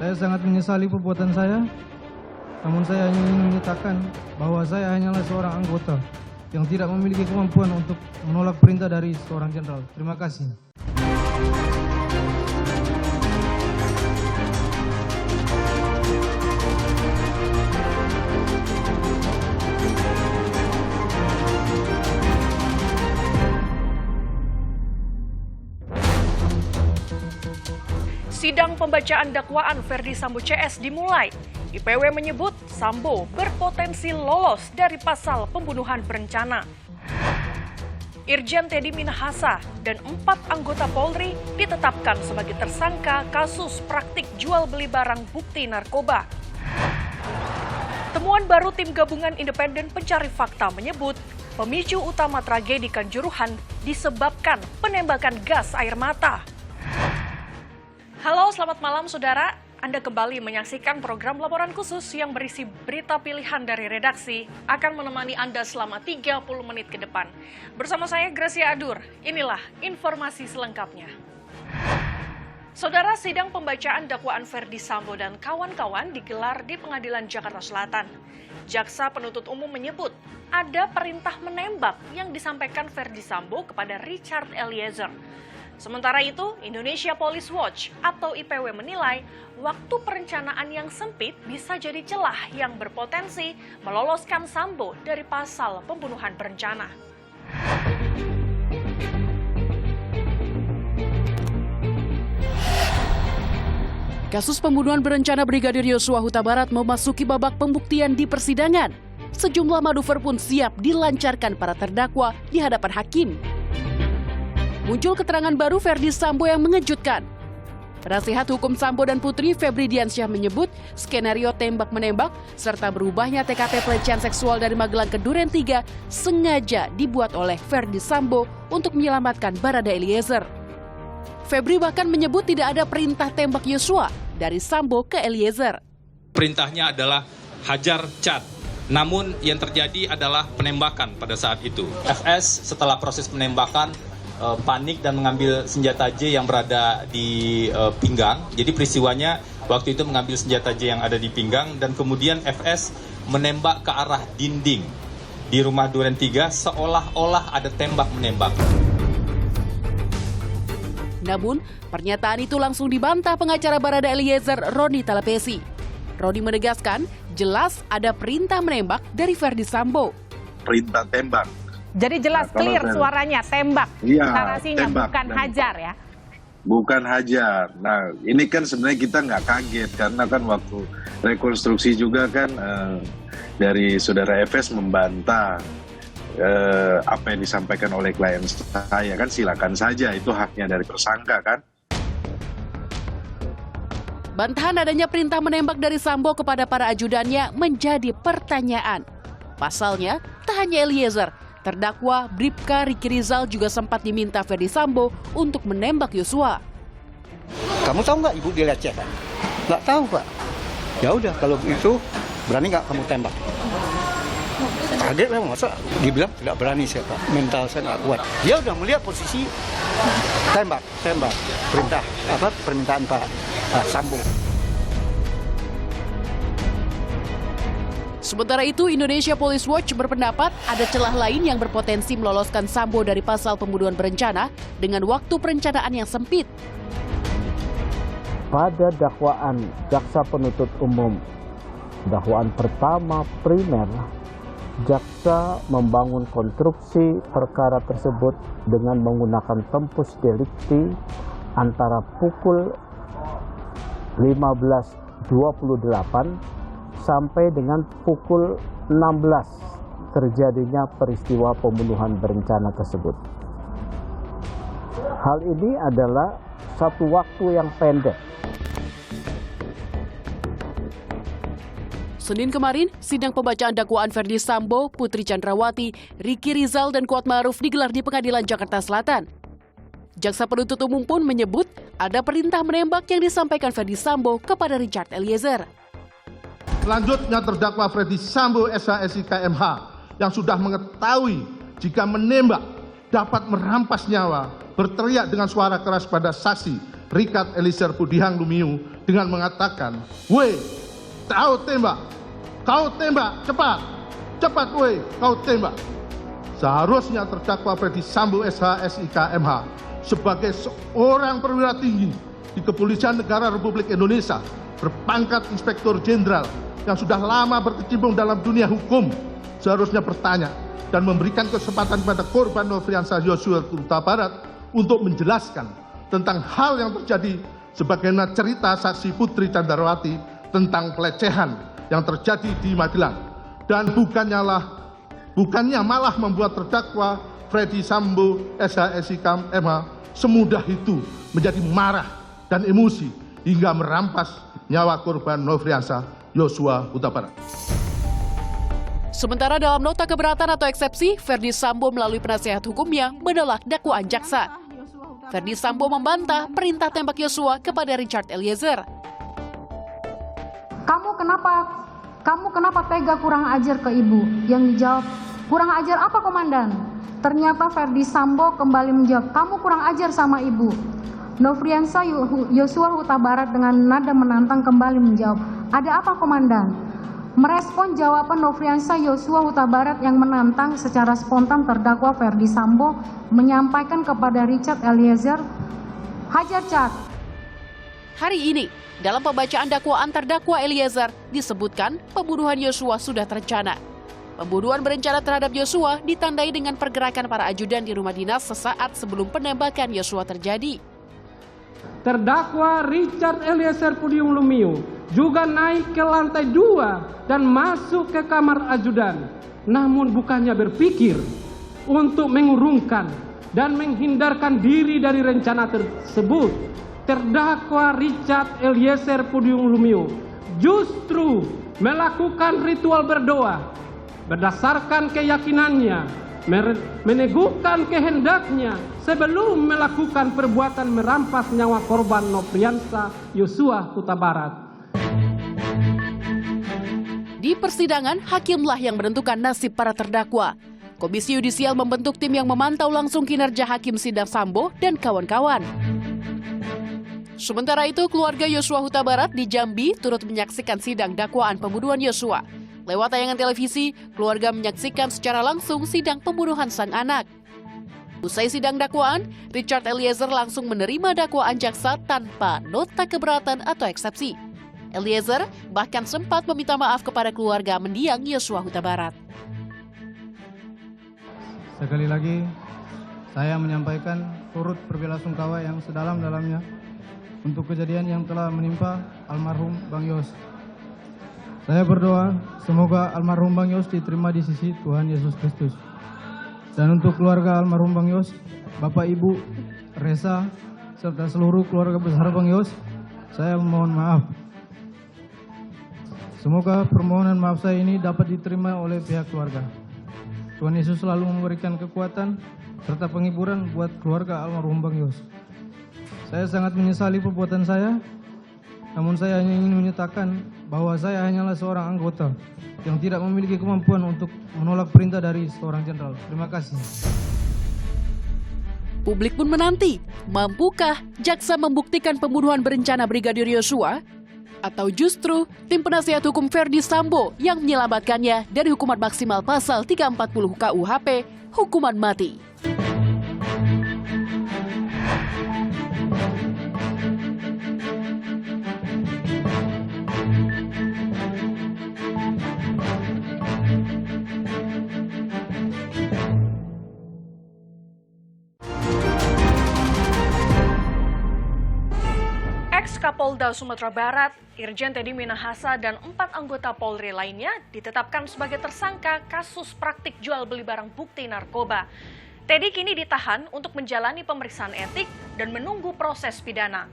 Saya sangat menyesali perbuatan saya, namun saya hanya ingin menyatakan bahwa saya hanyalah seorang anggota yang tidak memiliki kemampuan untuk menolak perintah dari seorang jenderal. Terima kasih. Sidang pembacaan dakwaan Ferdi Sambo CS dimulai. IPW menyebut Sambo berpotensi lolos dari pasal pembunuhan berencana. Irjen Teddy Minahasa dan 4 anggota Polri ditetapkan sebagai tersangka kasus praktik jual beli barang bukti narkoba. Temuan baru tim gabungan independen pencari fakta menyebut pemicu utama tragedi Kanjuruhan disebabkan penembakan gas air mata. Halo, selamat malam saudara. Anda kembali menyaksikan program laporan khusus yang berisi berita pilihan dari redaksi akan menemani Anda selama 30 menit ke depan. Bersama saya Gracia Adur, inilah informasi selengkapnya. Saudara, sidang pembacaan dakwaan Ferdi Sambo dan kawan-kawan digelar di Pengadilan Jakarta Selatan. Jaksa penuntut umum menyebut ada perintah menembak yang disampaikan Ferdi Sambo kepada Richard Eliezer. Sementara itu, Indonesia Police Watch atau IPW menilai waktu perencanaan yang sempit bisa jadi celah yang berpotensi meloloskan Sambo dari pasal pembunuhan berencana. Kasus pembunuhan berencana Brigadir Yosua Huta Barat memasuki babak pembuktian di persidangan. Sejumlah manuver pun siap dilancarkan para terdakwa di hadapan hakim. Muncul keterangan baru Ferdi Sambo yang mengejutkan. Penasihat hukum Sambo dan Putri Febri Diansyah menyebut skenario tembak-menembak serta berubahnya TKP pelecehan seksual dari Magelang ke Duren 3 sengaja dibuat oleh Ferdi Sambo untuk menyelamatkan Barada Eliezer. Febri bahkan menyebut tidak ada perintah tembak Yosua dari Sambo ke Eliezer. Perintahnya adalah hajar cat. Namun yang terjadi adalah penembakan pada saat itu. FS setelah proses penembakan panik dan mengambil senjata J yang berada di pinggang. Jadi peristiwanya waktu itu mengambil senjata J yang ada di pinggang dan kemudian FS menembak ke arah dinding di rumah Duren 3 seolah-olah ada tembak-menembak. Namun, pernyataan itu langsung dibantah pengacara Barada Eliezer, Roni Talapesi. Roni menegaskan, jelas ada perintah menembak dari Ferdi Sambo. Perintah tembak. Jadi jelas clear suaranya, tembak. Iya, narasinya tembak, bukan hajar ya? Bukan hajar. Nah, ini kan sebenarnya kita nggak kaget karena kan waktu rekonstruksi juga kan dari saudara FS membantah apa yang disampaikan oleh klien saya, kan silakan saja, itu haknya dari tersangka kan. Bantahan adanya perintah menembak dari Sambo kepada para ajudannya menjadi pertanyaan. Pasalnya, tak hanya Eliezer, terdakwa Bribka Riki Rizal juga sempat diminta Ferdi Sambo untuk menembak Yosua. Kamu tahu nggak ibu dilecehkan? Nggak tahu, Pak. Ya udah, kalau begitu berani nggak kamu tembak? Kaget lah, masa dibilang tidak berani saya, Pak. Mental saya nggak kuat. Dia udah melihat posisi tembak, permintaan Pak Sambo. Sementara itu, Indonesia Police Watch berpendapat ada celah lain yang berpotensi meloloskan Sambo dari pasal pembunuhan berencana dengan waktu perencanaan yang sempit. Pada dakwaan jaksa penuntut umum, dakwaan pertama primer, jaksa membangun konstruksi perkara tersebut dengan menggunakan tempus delicti antara pukul 15.28 sampai dengan pukul 16 terjadinya peristiwa pembunuhan berencana tersebut. Hal ini adalah satu waktu yang pendek. Senin kemarin, sidang pembacaan dakwaan Ferdi Sambo, Putri Chandrawati, Riki Rizal, dan Kuat Ma'ruf digelar di Pengadilan Jakarta Selatan. Jaksa penuntut umum pun menyebut ada perintah menembak yang disampaikan Ferdi Sambo kepada Richard Eliezer. Selanjutnya terdakwa Ferdi Sambo SHSI KMH yang sudah mengetahui jika menembak dapat merampas nyawa, berteriak dengan suara keras pada saksi Richard Eliezer Pudihang Lumiu dengan mengatakan, "Woi, kau tembak, cepat woi, kau tembak." Seharusnya terdakwa Ferdi Sambo SH SIK MH sebagai seorang perwira tinggi di Kepolisian Negara Republik Indonesia berpangkat Inspektur Jenderal yang sudah lama berkecimpung dalam dunia hukum seharusnya bertanya dan memberikan kesempatan pada korban Nofriansah Yosua Huta Barat untuk menjelaskan tentang hal yang terjadi sebagaimana cerita saksi Putri Candrawati tentang pelecehan yang terjadi di Magelang, dan bukannya malah membuat terdakwa Ferdi Sambo SH SIK MH semudah itu menjadi marah dan emosi hingga merampas nyawa korban Nofriansah Yosua Huta Barat. Sementara dalam nota keberatan atau eksepsi, Ferdi Sambo melalui penasihat hukumnya menolak dakwaan jaksa. Ferdi Sambo membantah perintah tembak Yosua kepada Richard Eliezer. Kamu kenapa tega kurang ajar ke ibu? Yang dijawab, kurang ajar apa komandan? Ternyata Ferdi Sambo kembali menjawab, kamu kurang ajar sama ibu. Nofriansah Yosua Huta Barat dengan nada menantang kembali menjawab, ada apa komandan? Merespon jawaban Nofriansah Yosua Huta Barat yang menantang, secara spontan terdakwa Ferdi Sambo menyampaikan kepada Richard Eliezer, hajar Cat. Hari ini, dalam pembacaan dakwaan terdakwa Eliezer, disebutkan pembunuhan Yosua sudah terencana. Pembunuhan berencana terhadap Yosua ditandai dengan pergerakan para ajudan di rumah dinas sesaat sebelum penembakan Yosua terjadi. Terdakwa Richard Eliezer Pudihang Lumiu juga naik ke lantai 2 dan masuk ke kamar ajudan. Namun bukannya berpikir untuk mengurungkan dan menghindarkan diri dari rencana tersebut, terdakwa Richard Eliezer Pudihang Lumiu justru melakukan ritual berdoa berdasarkan keyakinannya, meneguhkan kehendaknya sebelum melakukan perbuatan merampas nyawa korban Nofriansah Yosua Huta Barat. Di persidangan, hakimlah yang menentukan nasib para terdakwa. Komisi Yudisial membentuk tim yang memantau langsung kinerja Hakim Sidang Sambo dan kawan-kawan. Sementara itu, keluarga Yosua Huta Barat di Jambi turut menyaksikan sidang dakwaan pembunuhan Yosua. Lewat tayangan televisi, keluarga menyaksikan secara langsung sidang pembunuhan sang anak. Usai sidang dakwaan, Richard Eliezer langsung menerima dakwaan jaksa tanpa nota keberatan atau eksepsi. Eliezer bahkan sempat meminta maaf kepada keluarga mendiang Yosua Huta Barat. Sekali lagi, saya menyampaikan turut berbelasungkawa yang sedalam-dalamnya untuk kejadian yang telah menimpa almarhum Bang Yos. Saya berdoa semoga almarhum Bang Yos diterima di sisi Tuhan Yesus Kristus. Dan untuk keluarga almarhum Bang Yos, Bapak Ibu, Resa, serta seluruh keluarga besar Bang Yos, saya mohon maaf. Semoga permohonan maaf saya ini dapat diterima oleh pihak keluarga. Tuhan Yesus selalu memberikan kekuatan serta penghiburan buat keluarga almarhum Bang Yos. Saya sangat menyesali perbuatan saya, namun saya hanya ingin menyatakan bahwa saya hanyalah seorang anggota yang tidak memiliki kemampuan untuk menolak perintah dari seorang jenderal. Terima kasih. Publik pun menanti, mampukah jaksa membuktikan pembunuhan berencana Brigadir Yosua? Atau justru tim penasihat hukum Ferdi Sambo yang menyelamatkannya dari hukuman maksimal pasal 340 KUHP, hukuman mati. Kapolda Sumatera Barat, Irjen Teddy Minahasa, dan 4 anggota Polri lainnya ditetapkan sebagai tersangka kasus praktik jual beli barang bukti narkoba. Teddy kini ditahan untuk menjalani pemeriksaan etik dan menunggu proses pidana.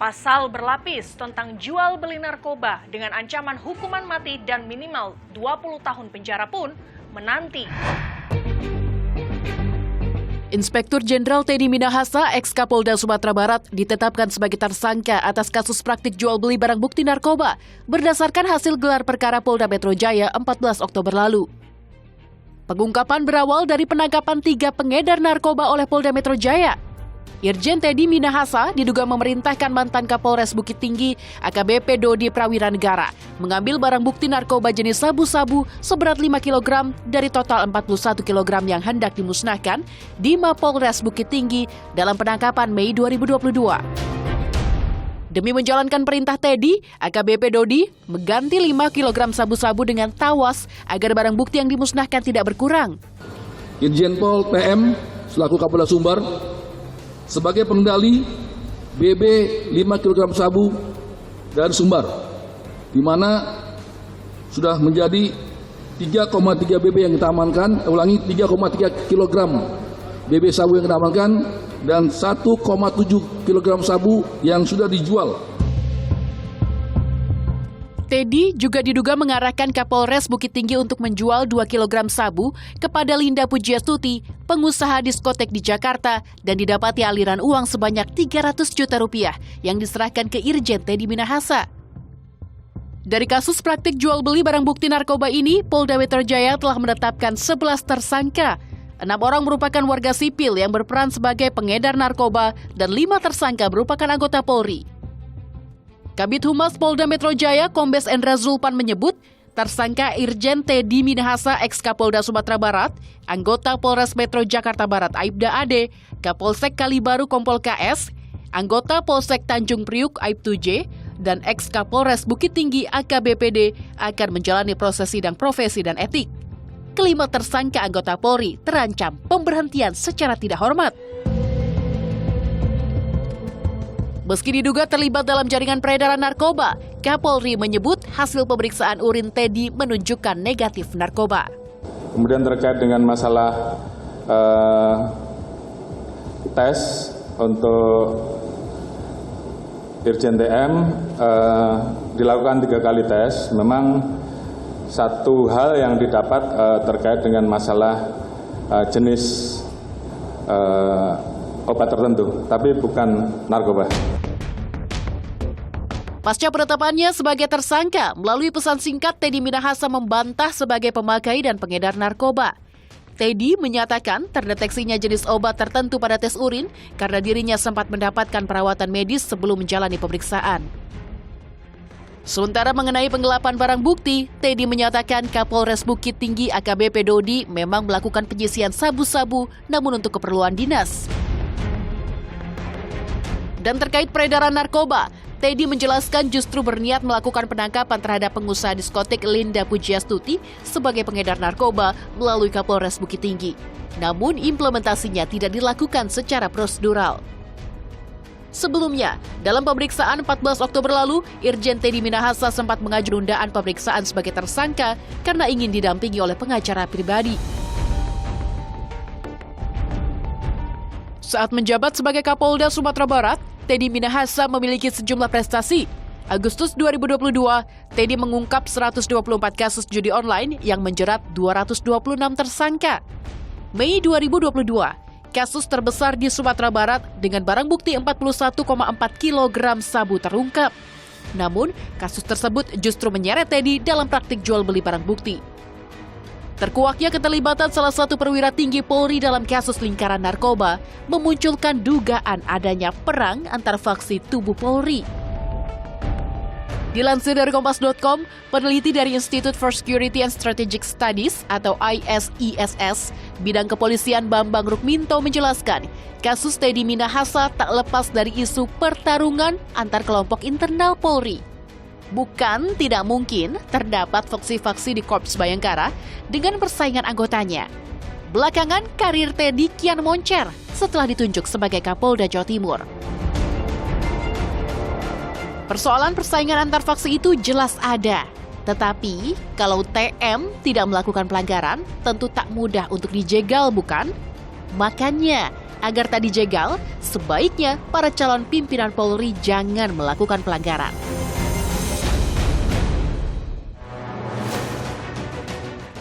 Pasal berlapis tentang jual beli narkoba dengan ancaman hukuman mati dan minimal 20 tahun penjara pun menanti. Inspektur Jenderal Teddy Minahasa, ex-Kapolda Sumatera Barat, ditetapkan sebagai tersangka atas kasus praktik jual beli barang bukti narkoba berdasarkan hasil gelar perkara Polda Metro Jaya 14 Oktober lalu. Pengungkapan berawal dari penangkapan 3 pengedar narkoba oleh Polda Metro Jaya. Irjen Teddy Minahasa diduga memerintahkan mantan Kapolres Bukit Tinggi AKBP Dodi Prawiranegara mengambil barang bukti narkoba jenis sabu-sabu seberat 5 kg dari total 41 kg yang hendak dimusnahkan di Mapolres Bukit Tinggi dalam penangkapan Mei 2022. Demi menjalankan perintah Teddy, AKBP Dodi mengganti 5 kg sabu-sabu dengan tawas agar barang bukti yang dimusnahkan tidak berkurang. Irjen Pol PM selaku Kapolda Sumbar sebagai pengendali BB 5 kg sabu dari Sumbar, di mana sudah menjadi 3,3 BB yang kita amankan, 3,3 kg BB sabu yang kita amankan, dan 1,7 kg sabu yang sudah dijual. Teddy juga diduga mengarahkan Kapolres Bukit Tinggi untuk menjual 2 kg sabu kepada Linda Pujiastuti, pengusaha diskotek di Jakarta, dan didapati aliran uang sebanyak 300 juta rupiah yang diserahkan ke Irjen Teddy Minahasa. Dari kasus praktik jual beli barang bukti narkoba ini, Polda Metro Jaya telah menetapkan 11 tersangka. 6 orang merupakan warga sipil yang berperan sebagai pengedar narkoba dan 5 tersangka merupakan anggota Polri. Kabid Humas Polda Metro Jaya, Kombes Endra Zulpan menyebut, tersangka Irjen Teddy Minahasa ex-Kapolda Sumatera Barat, anggota Polres Metro Jakarta Barat Aibda Ade, Kapolsek Kalibaru Kompol KS, anggota Polsek Tanjung Priuk Aibtu J, dan ex-Kapolres Bukit Tinggi AKBPD akan menjalani proses sidang profesi dan etik. Kelima tersangka anggota Polri terancam pemberhentian secara tidak hormat. Meski diduga terlibat dalam jaringan peredaran narkoba, Kapolri menyebut hasil pemeriksaan urin Teddy menunjukkan negatif narkoba. Kemudian terkait dengan masalah tes untuk Irjen TM, dilakukan 3 kali tes. Memang satu hal yang didapat terkait dengan masalah jenis obat tertentu, tapi bukan narkoba. Pasca penetapannya sebagai tersangka, melalui pesan singkat Teddy Minahasa membantah sebagai pemakai dan pengedar narkoba. Teddy menyatakan terdeteksinya jenis obat tertentu pada tes urin karena dirinya sempat mendapatkan perawatan medis sebelum menjalani pemeriksaan. Sementara mengenai penggelapan barang bukti, Teddy menyatakan Kapolres Bukit Tinggi AKBP Dodi memang melakukan penyisian sabu-sabu namun untuk keperluan dinas. Dan terkait peredaran narkoba, Teddy menjelaskan justru berniat melakukan penangkapan terhadap pengusaha diskotek Linda Pujiastuti sebagai pengedar narkoba melalui Kapolres Bukit Tinggi. Namun implementasinya tidak dilakukan secara prosedural. Sebelumnya, dalam pemeriksaan 14 Oktober lalu, Irjen Teddy Minahasa sempat mengajukan penundaan pemeriksaan sebagai tersangka karena ingin didampingi oleh pengacara pribadi. Saat menjabat sebagai Kapolda Sumatera Barat, Teddy Minahasa memiliki sejumlah prestasi. Agustus 2022, Teddy mengungkap 124 kasus judi online yang menjerat 226 tersangka. Mei 2022, kasus terbesar di Sumatera Barat dengan barang bukti 41,4 kg sabu terungkap. Namun, kasus tersebut justru menyeret Teddy dalam praktik jual beli barang bukti. Terkuaknya keterlibatan salah satu perwira tinggi Polri dalam kasus lingkaran narkoba memunculkan dugaan adanya perang antar faksi tubuh Polri. Dilansir dari Kompas.com, peneliti dari Institute for Security and Strategic Studies atau ISISS, bidang kepolisian Bambang Rukminto menjelaskan, kasus Teddy Minahasa tak lepas dari isu pertarungan antar kelompok internal Polri. Bukan tidak mungkin terdapat faksi-faksi di Korps Bayangkara dengan persaingan anggotanya. Belakangan, karir Teddy kian moncer setelah ditunjuk sebagai Kapolda Jawa Timur. Persoalan persaingan antar faksi itu jelas ada. Tetapi, kalau TM tidak melakukan pelanggaran, tentu tak mudah untuk dijegal, bukan? Makanya, agar tak dijegal, sebaiknya para calon pimpinan Polri jangan melakukan pelanggaran.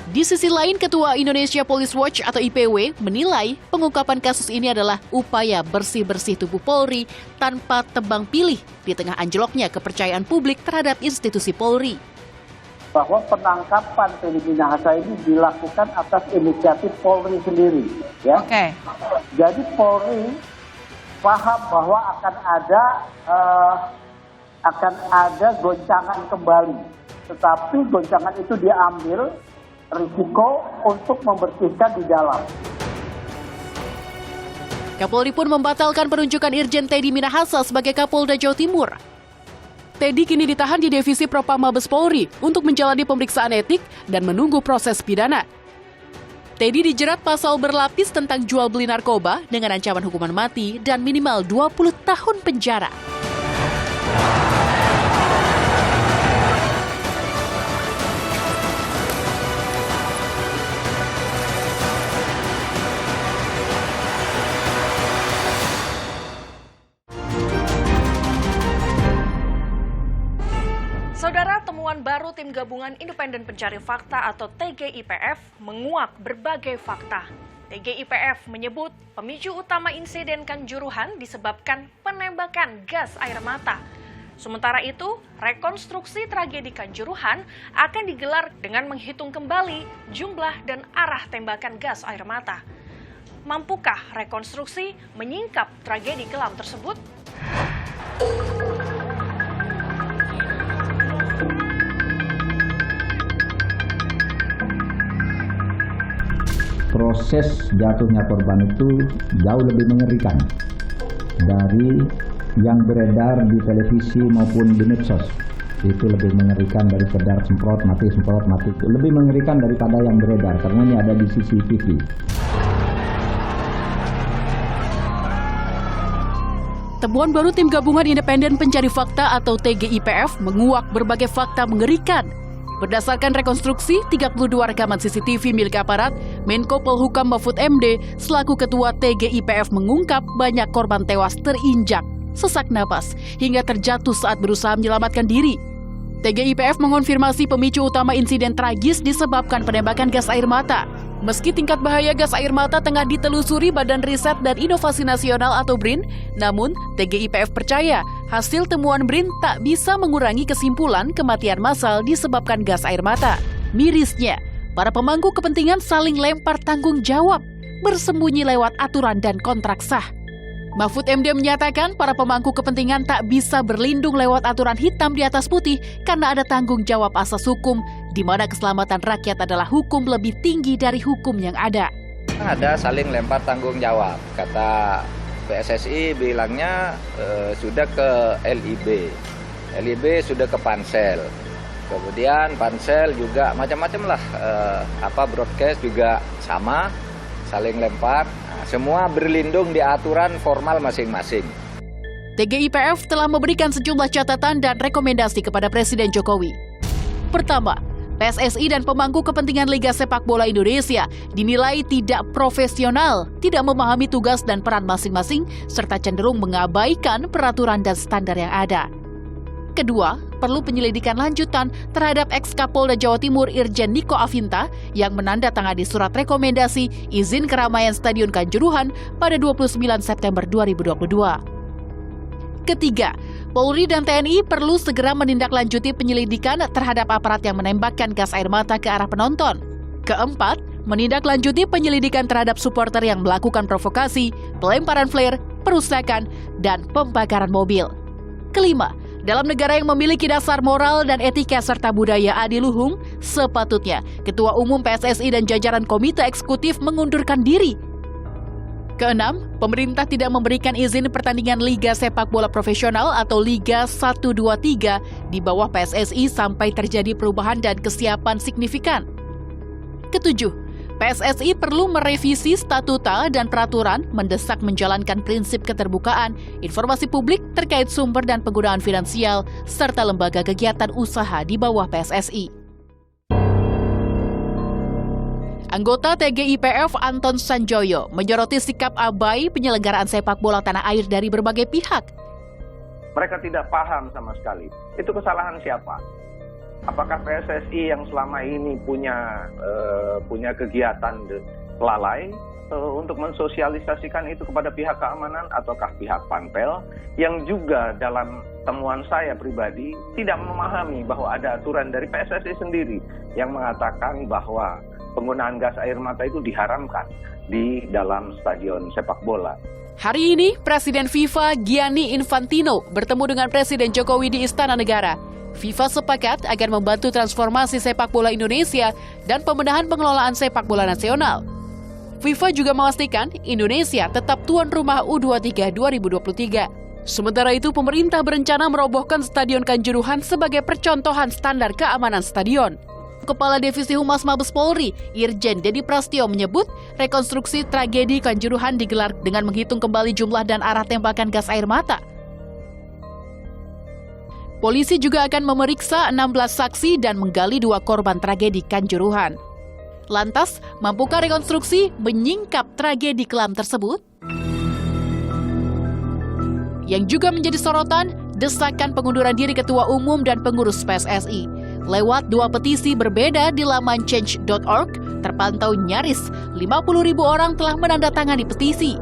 Di sisi lain, Ketua Indonesia Police Watch atau IPW menilai pengungkapan kasus ini adalah upaya bersih-bersih tubuh Polri tanpa tebang pilih di tengah anjloknya kepercayaan publik terhadap institusi Polri. Bahwa penangkapan Teddy Minahasa ini dilakukan atas inisiatif Polri sendiri, ya. Oke. Jadi Polri paham bahwa akan ada goncangan kembali, tetapi goncangan itu diambil risiko untuk membersihkan di dalam. Kapolri pun membatalkan penunjukan Irjen Teddy Minahasa sebagai Kapolda Jawa Timur. Teddy kini ditahan di Divisi Propam Mabes Polri untuk menjalani pemeriksaan etik dan menunggu proses pidana. Teddy dijerat pasal berlapis tentang jual beli narkoba dengan ancaman hukuman mati dan minimal 20 tahun penjara. Saudara, temuan baru Tim Gabungan Independen Pencari Fakta atau TGIPF menguak berbagai fakta. TGIPF menyebut pemicu utama insiden Kanjuruhan disebabkan penembakan gas air mata. Sementara itu, rekonstruksi tragedi Kanjuruhan akan digelar dengan menghitung kembali jumlah dan arah tembakan gas air mata. Mampukah rekonstruksi menyingkap tragedi kelam tersebut? Proses jatuhnya korban itu jauh lebih mengerikan dari yang beredar di televisi maupun di medsos. Itu lebih mengerikan dari sekedar semprot mati. Lebih mengerikan daripada yang beredar karena ini ada di CCTV. Temuan baru Tim Gabungan Independen Pencari Fakta atau TGIPF menguak berbagai fakta mengerikan. Berdasarkan rekonstruksi 32 rekaman CCTV milik aparat, Menko Polhukam Mahfud MD selaku Ketua TGIPF mengungkap banyak korban tewas terinjak, sesak napas, hingga terjatuh saat berusaha menyelamatkan diri. TGIPF mengonfirmasi pemicu utama insiden tragis disebabkan penembakan gas air mata. Meski tingkat bahaya gas air mata tengah ditelusuri Badan Riset dan Inovasi Nasional atau BRIN, namun TGIPF percaya hasil temuan BRIN tak bisa mengurangi kesimpulan kematian massal disebabkan gas air mata. Mirisnya, para pemangku kepentingan saling lempar tanggung jawab, bersembunyi lewat aturan dan kontrak sah. Mahfud MD menyatakan para pemangku kepentingan tak bisa berlindung lewat aturan hitam di atas putih karena ada tanggung jawab asas hukum, di mana keselamatan rakyat adalah hukum lebih tinggi dari hukum yang ada. Ada saling lempar tanggung jawab, kata PSSI bilangnya sudah ke LIB, LIB sudah ke Pansel, kemudian Pansel juga macam-macam lah, broadcast juga sama, saling lempar. Semua berlindung di aturan formal masing-masing. TGIPF telah memberikan sejumlah catatan dan rekomendasi kepada Presiden Jokowi. Pertama, PSSI dan pemangku kepentingan Liga Sepak Bola Indonesia dinilai tidak profesional, tidak memahami tugas dan peran masing-masing, serta cenderung mengabaikan peraturan dan standar yang ada. Kedua, perlu penyelidikan lanjutan terhadap ex-Kapolda Jawa Timur Irjen Niko Afinta yang menandatangani surat rekomendasi izin keramaian Stadion Kanjuruhan pada 29 September 2022. Ketiga, Polri dan TNI perlu segera menindaklanjuti penyelidikan terhadap aparat yang menembakkan gas air mata ke arah penonton. Keempat, menindaklanjuti penyelidikan terhadap supporter yang melakukan provokasi, pelemparan flare, perusakan, dan pembakaran mobil. Kelima, dalam negara yang memiliki dasar moral dan etika serta budaya adiluhung, sepatutnya Ketua Umum PSSI dan jajaran Komite Eksekutif mengundurkan diri. Keenam, pemerintah tidak memberikan izin pertandingan Liga Sepak Bola Profesional atau Liga 1-2-3 di bawah PSSI sampai terjadi perubahan dan kesiapan signifikan. Ketujuh, PSSI perlu merevisi statuta dan peraturan, mendesak menjalankan prinsip keterbukaan, informasi publik terkait sumber dan penggunaan finansial, serta lembaga kegiatan usaha di bawah PSSI. Anggota TGIPF Anton Sanjoyo menyoroti sikap abai penyelenggaraan sepak bola tanah air dari berbagai pihak. Mereka tidak paham sama sekali. Itu kesalahan siapa? Apakah PSSI yang selama ini punya kegiatan lalai untuk mensosialisasikan itu kepada pihak keamanan ataukah pihak Panpel yang juga dalam temuan saya pribadi tidak memahami bahwa ada aturan dari PSSI sendiri yang mengatakan bahwa penggunaan gas air mata itu diharamkan di dalam stadion sepak bola. Hari ini, Presiden FIFA Gianni Infantino bertemu dengan Presiden Jokowi di Istana Negara. FIFA sepakat akan membantu transformasi sepak bola Indonesia dan pembenahan pengelolaan sepak bola nasional. FIFA juga memastikan Indonesia tetap tuan rumah U23 2023. Sementara itu, pemerintah berencana merobohkan Stadion Kanjuruhan sebagai percontohan standar keamanan stadion. Kepala Divisi Humas Mabes Polri, Irjen Dedi Prasetyo menyebut rekonstruksi tragedi Kanjuruhan digelar dengan menghitung kembali jumlah dan arah tembakan gas air mata. Polisi juga akan memeriksa 16 saksi dan menggali 2 korban tragedi Kanjuruhan. Lantas, mampukah rekonstruksi menyingkap tragedi kelam tersebut? Yang juga menjadi sorotan, desakan pengunduran diri Ketua Umum dan pengurus PSSI. Lewat 2 petisi berbeda di laman change.org, terpantau nyaris 50.000 orang telah menandatangani petisi.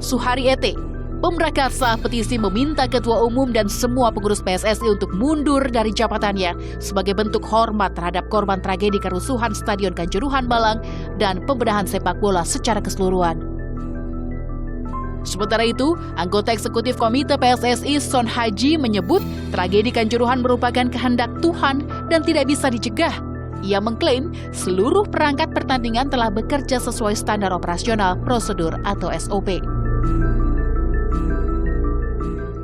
Suhari Ete, pemrakarsa petisi meminta Ketua Umum dan semua pengurus PSSI untuk mundur dari jabatannya sebagai bentuk hormat terhadap korban tragedi kerusuhan Stadion Kanjuruhan Malang dan pembenahan sepak bola secara keseluruhan. Sementara itu, anggota eksekutif komite PSSI Son Haji menyebut tragedi Kanjuruhan merupakan kehendak Tuhan dan tidak bisa dicegah. Ia mengklaim seluruh perangkat pertandingan telah bekerja sesuai standar operasional, prosedur atau SOP.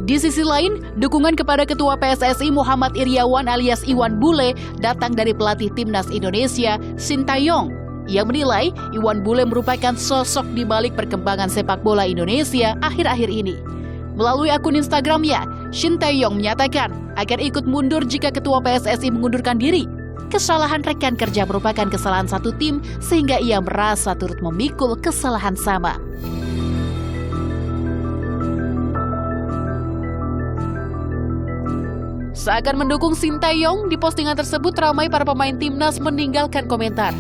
Di sisi lain, dukungan kepada Ketua PSSI Muhammad Iryawan alias Iwan Bule datang dari pelatih Timnas Indonesia, Shin Tae-yong. Ia menilai Iwan Bule merupakan sosok di balik perkembangan sepak bola Indonesia akhir-akhir ini. Melalui akun Instagramnya, Shin Tae-yong menyatakan akan ikut mundur jika Ketua PSSI mengundurkan diri. Kesalahan rekan kerja merupakan kesalahan satu tim sehingga ia merasa turut memikul kesalahan sama. Seakan mendukung Shin Tae-yong, di postingan tersebut ramai para pemain timnas meninggalkan komentar.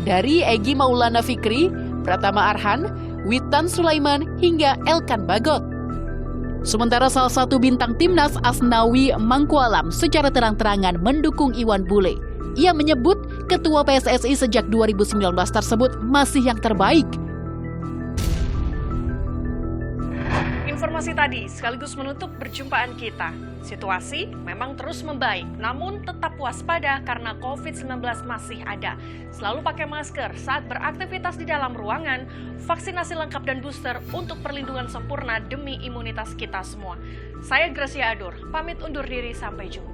Dari Egy Maulana Fikri, Pratama Arhan, Witan Sulaiman, hingga Elkan Bagot. Sementara salah satu bintang timnas Asnawi Mangkualam secara terang-terangan mendukung Iwan Bule. Ia menyebut Ketua PSSI sejak 2019 tersebut masih yang terbaik. Informasi tadi sekaligus menutup perjumpaan kita. Situasi memang terus membaik, namun tetap waspada karena COVID-19 masih ada. Selalu pakai masker saat beraktivitas di dalam ruangan, vaksinasi lengkap dan booster untuk perlindungan sempurna demi imunitas kita semua. Saya Gracia Adur, pamit undur diri, sampai jumpa.